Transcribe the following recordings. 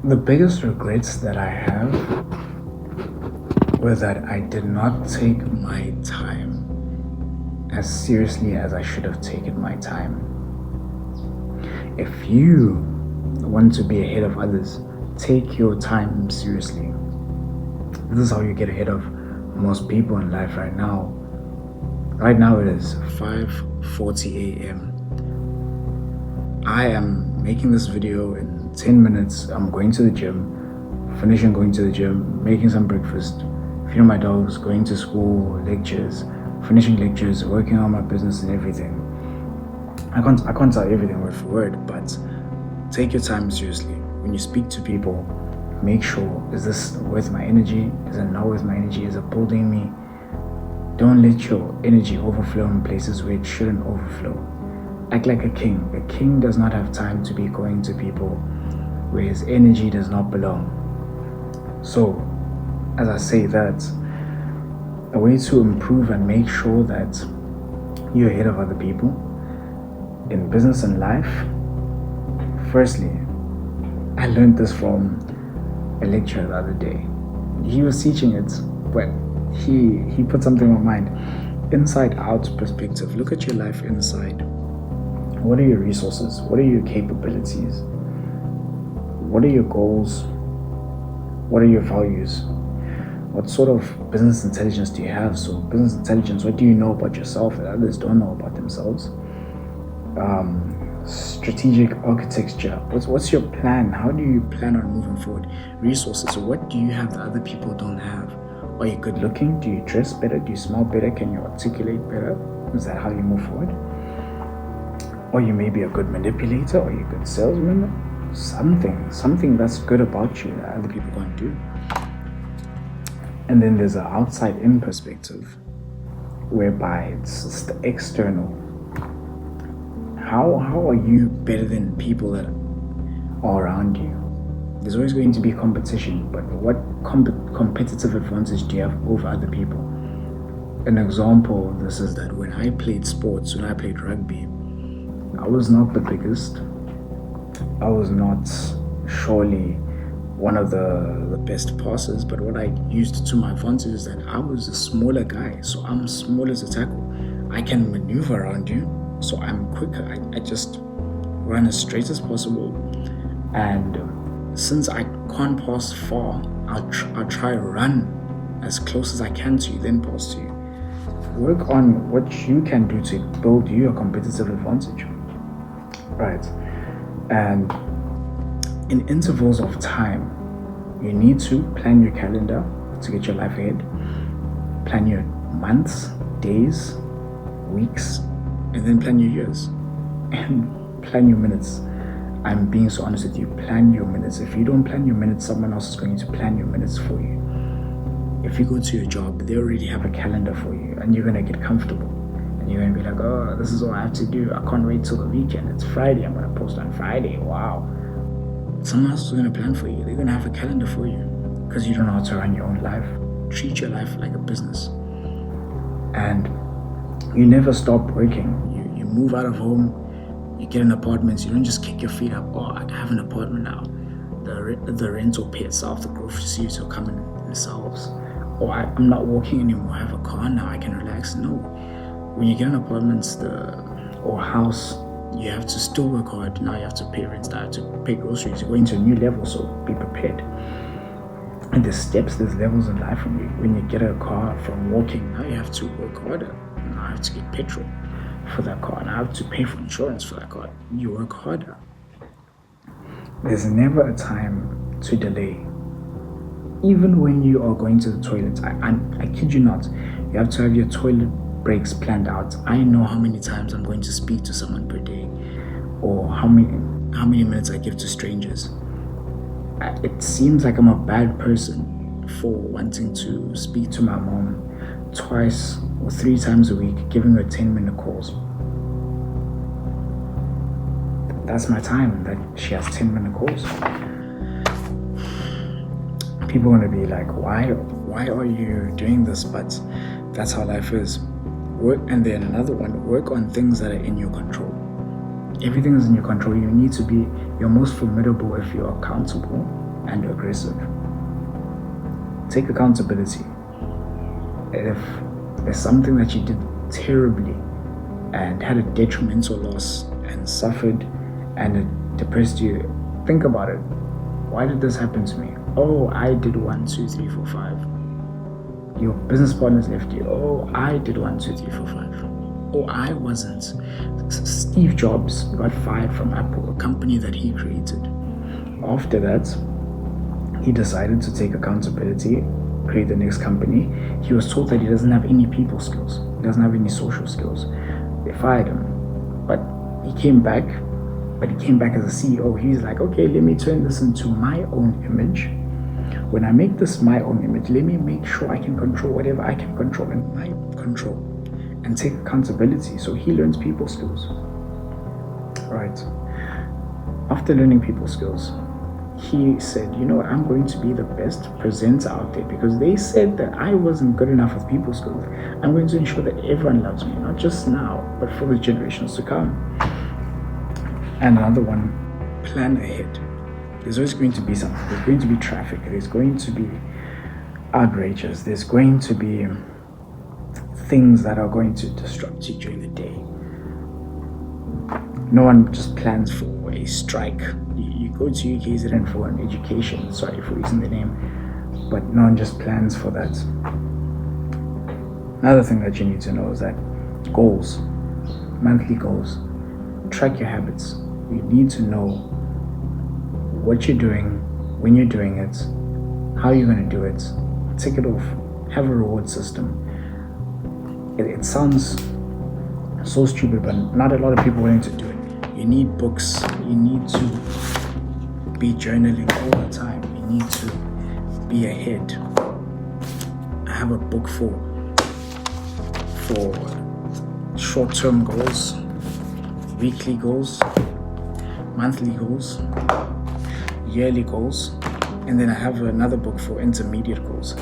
The biggest regrets that I have were that I did not take my time as seriously as I should have taken my time. If you want to be ahead of others, take your time seriously. This is how you get ahead of most people in life right now. Right now it is 5:40 a.m. I am making this video in 10 minutes. I'm going to the gym, finishing going to the gym, making some breakfast, feeding my dogs, going to school, lectures, finishing lectures, working on my business and everything. I can't tell everything word for word, but take your time seriously. When you speak to people, make sure, is this worth my energy? Is it not worth my energy? Is it building me? Don't let your energy overflow in places where it shouldn't overflow. Act like a king. A king does not have time to be going to people where his energy does not belong. So, as I say that, a way to improve and make sure that you're ahead of other people in business and life, firstly, I learned this from a lecturer the other day. He was teaching it, but he put something on my mind. Inside out perspective. Look at your life inside. What are your resources? What are your capabilities? What are your goals? What are your values? What sort of business intelligence do you have? So business intelligence, what do you know about yourself that others don't know about themselves? Strategic architecture. What's your plan? How do you plan on moving forward? Resources. What do you have that other people don't have? Are you good looking? Do you dress better? Do you smell better? Can you articulate better? Is that how you move forward? Or you may be a good manipulator, or you're a good salesman. Something that's good about you that other people can't do. And then there's an outside-in perspective, whereby it's the external. How are you better than people that are around you? There's always going to be competition, but what competitive advantage do you have over other people? An example of this is that when I played sports, when I played rugby, I was not the biggest. I was not surely one of the best passers, but what I used to my advantage is that I was a smaller guy, so I'm small as a tackle. I can maneuver around you, so I'm quicker. I just run as straight as possible, and since I can't pass far, I'll try to run as close as I can to you, then pass to you. Work on what you can do to build you a competitive advantage. Right. And in intervals of time, you need to plan your calendar to get your life ahead. Plan your months, days, weeks, and then plan your years. And plan your minutes. I'm being so honest with you. Plan your minutes. If you don't plan your minutes, someone else is going to plan your minutes for you. If you go to your job, they already have a calendar for you, and you're going to get comfortable. And you're going to be like, oh, this is all I have to do. I can't wait till the weekend. It's Friday. I'm going to post on Friday. Wow. Someone else is going to plan for you. They're going to have a calendar for you because you don't know how to run your own life. Treat your life like a business. And you never stop working. You move out of home. You get an apartment. You don't just kick your feet up. Oh, I have an apartment now. The rent will pay itself. The groceries will come in themselves. Oh, I'm not working anymore. I have a car now. I can relax. No. When you get an apartment or house, you have to still work hard. Now you have to pay rent. Now you have to pay groceries. You're going to a new level, so be prepared. And there's steps, there's levels in life. When you get a car from walking, now you have to work harder. Now I have to get petrol for that car. Now I have to pay for insurance for that car. You work harder. There's never a time to delay. Even when you are going to the toilet, I kid you not, you have to have your toilet breaks planned out. I know how many times I'm going to speak to someone per day, or how many minutes I give to strangers. It seems like I'm a bad person for wanting to speak to my mom 2 or 3 times a week, giving her 10-minute calls. That's my time, that she has 10-minute calls. People are going to be like, why are you doing this? But that's how life is. And then another one, work on things that are in your control. Everything is in your control. You need to be your most formidable if you're accountable. and aggressive. Take accountability. If there's something that you did terribly and had a detrimental loss and suffered and it depressed you, think about it. Why did this happen to me? Oh, I did 1, 2, 3, 4, 5. Your business partners left you. Oh, I did 1, 2, 3, 4, 5. Oh, I wasn't. Steve Jobs got fired from Apple, a company that he created. After that, he decided to take accountability, create the next company. He was told that he doesn't have any people skills. He doesn't have any social skills. They fired him. But he came back as a CEO. He's like, okay, let me turn this into my own image. When I make this my own image, let me make sure I can control whatever I can control in my control and take accountability. So he learns people skills. Right. After learning people skills, he said, you know what, I'm going to be the best presenter out there because they said that I wasn't good enough with people skills. I'm going to ensure that everyone loves me, not just now, but for the generations to come. And another one, plan ahead. There's always going to be something. There's going to be traffic. There's going to be outrages. There's going to be things that are going to disrupt you during the day. No one just plans for a strike. You go to UKZN for an education, sorry for using the name, but no one just plans for that. Another thing that you need to know is that goals, monthly goals, track your habits. You need to know what you're doing, when you're doing it, how you're going to do it, tick it off, have a reward system. It sounds so stupid, but not a lot of people are willing to do it. You need books, you need to be journaling all the time, you need to be ahead. I have a book for short-term goals, weekly goals, monthly goals, yearly goals, and then I have another book for intermediate goals.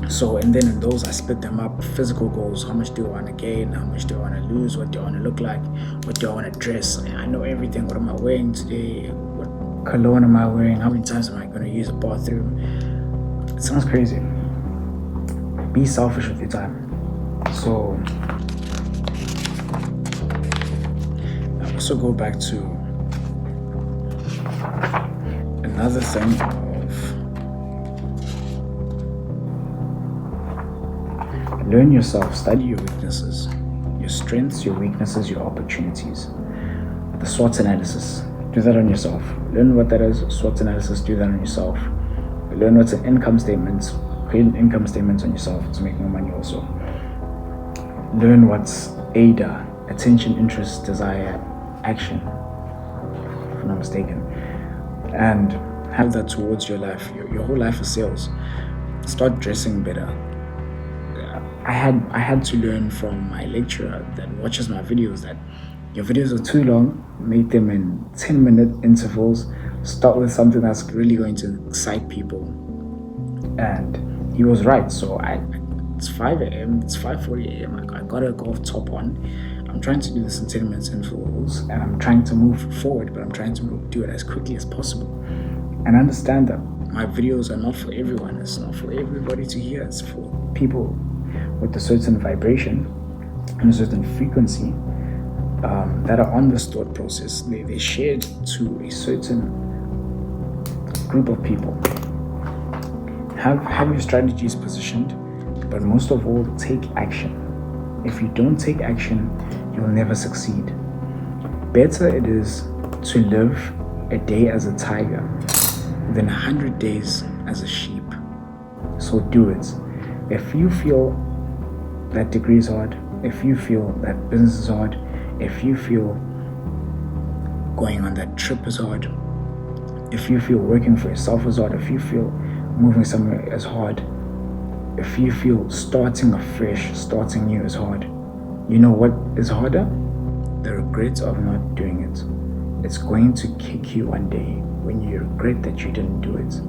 So, and then in those I split them up. Physical goals, how much do I want to gain, how much do I want to lose, what do I want to look like, what do I want to dress. I know everything. What am I wearing today, what cologne am I wearing, how many times am I going to use a bathroom. It sounds crazy. Be selfish with your time. So I also go back to another thing of learn yourself, study your weaknesses, your strengths, your weaknesses, your opportunities. The SWOT analysis, do that on yourself. Learn what that is, SWOT analysis, do that on yourself. Learn what's an income statement, create an income statement on yourself to make more money also. Learn what's ADA, attention, interest, desire, action, if I'm not mistaken. And have that towards your life. Your whole life is sales. Start dressing better. I had to learn from my lecturer that watches my videos that your videos are too long, make them in 10-minute intervals, start with something that's really going to excite people. And he was right. So it's 5 a.m., it's 5:40 a.m. I got a golf top on. I'm trying to do this in 10 minutes intervals and I'm trying to move forward, but I'm trying to do it as quickly as possible. And understand that my videos are not for everyone. It's not for everybody to hear. It's for people with a certain vibration and a certain frequency that are on this thought process. They're shared to a certain group of people. Have your strategies positioned, but most of all, take action. If you don't take action, you'll never succeed. Better it is to live a day as a tiger than 100 days as a sheep. So do it. If you feel that degree is hard, if you feel that business is hard, if you feel going on that trip is hard, if you feel working for yourself is hard, if you feel moving somewhere is hard, if you feel starting afresh, starting new is hard, you know what is harder? The regret of not doing it. It's going to kick you one day when you regret that you didn't do it.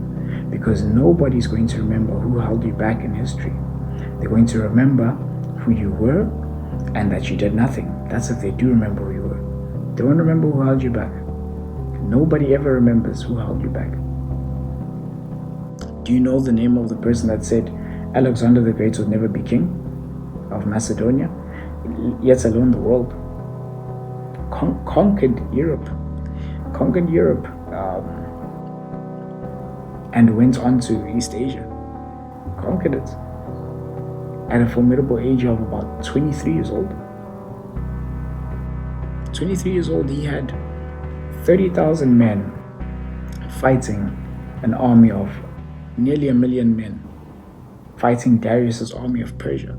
Because nobody's going to remember who held you back in history. They're going to remember who you were and that you did nothing. That's if they do remember who you were. They won't remember who held you back. Nobody ever remembers who held you back. Do you know the name of the person that said Alexander the Great would never be king of Macedonia, yet alone the world? Conquered Europe, and went on to East Asia. Conquered it at a formidable age of about 23 years old. 23 years old, he had 30,000 men fighting an army of nearly 1 million men, fighting Darius's army of Persia.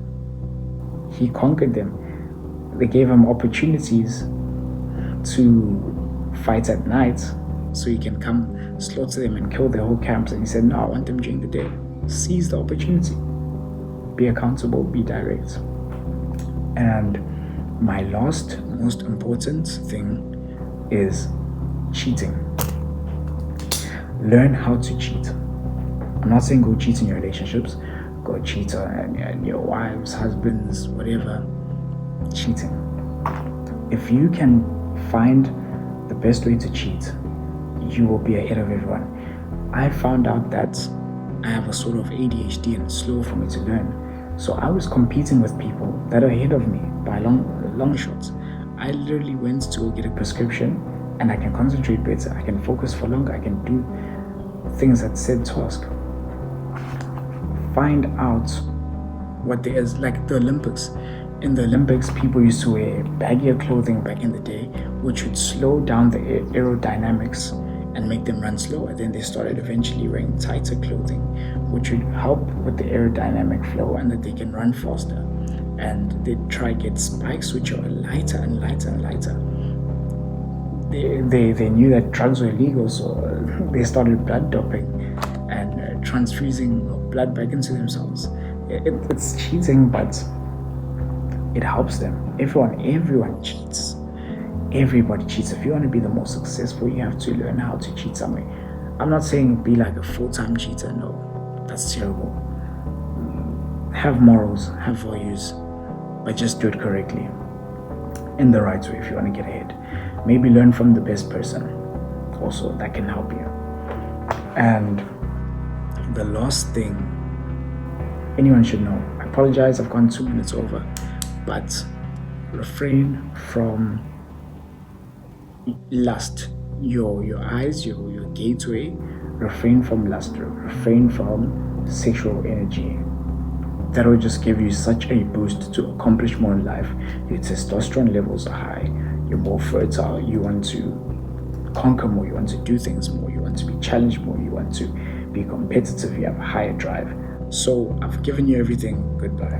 He conquered them. They gave him opportunities to fight at night so he can come slaughter them and kill their whole camps. And he said, no, I want them during the day. Seize the opportunity. Be accountable, be direct. And my last most important thing is cheating. Learn how to cheat. I'm not saying go cheat in your relationships, go cheat on your wives, husbands, whatever. Cheating. If you can find the best way to cheat, you will be ahead of everyone. I found out that I have a sort of ADHD and it's slow for me to learn. So I was competing with people that are ahead of me by long shots. I literally went to go get a prescription and I can concentrate better. I can focus for longer. I can do things at said task. Find out what there is, like the Olympics. In the Olympics, people used to wear baggier clothing back in the day, which would slow down the aerodynamics and make them run slower. Then they started eventually wearing tighter clothing, which would help with the aerodynamic flow and that they can run faster. And they try get spikes which are lighter and lighter and lighter. They knew that drugs were illegal, so they started blood doping and transfusing blood back into themselves. It's cheating, but it helps them. Everyone cheats. Everybody cheats. If you want to be the most successful, you have to learn how to cheat somewhere. I'm not saying be like a full-time cheater. No, that's terrible. Have morals, have values, but just do it correctly, in the right way if you want to get ahead. Maybe learn from the best person also, that can help you. And the last thing anyone should know, I apologize, I've gone 2 minutes over, but refrain from lust. Your eyes, your gateway. Refrain from lust, refrain from sexual energy. That will just give you such a boost to accomplish more in life. Your testosterone levels are high, you're more fertile, you want to conquer more, you want to do things more, you want to be challenged more, you want to be competitive, you have a higher drive. So I've given you everything. Goodbye.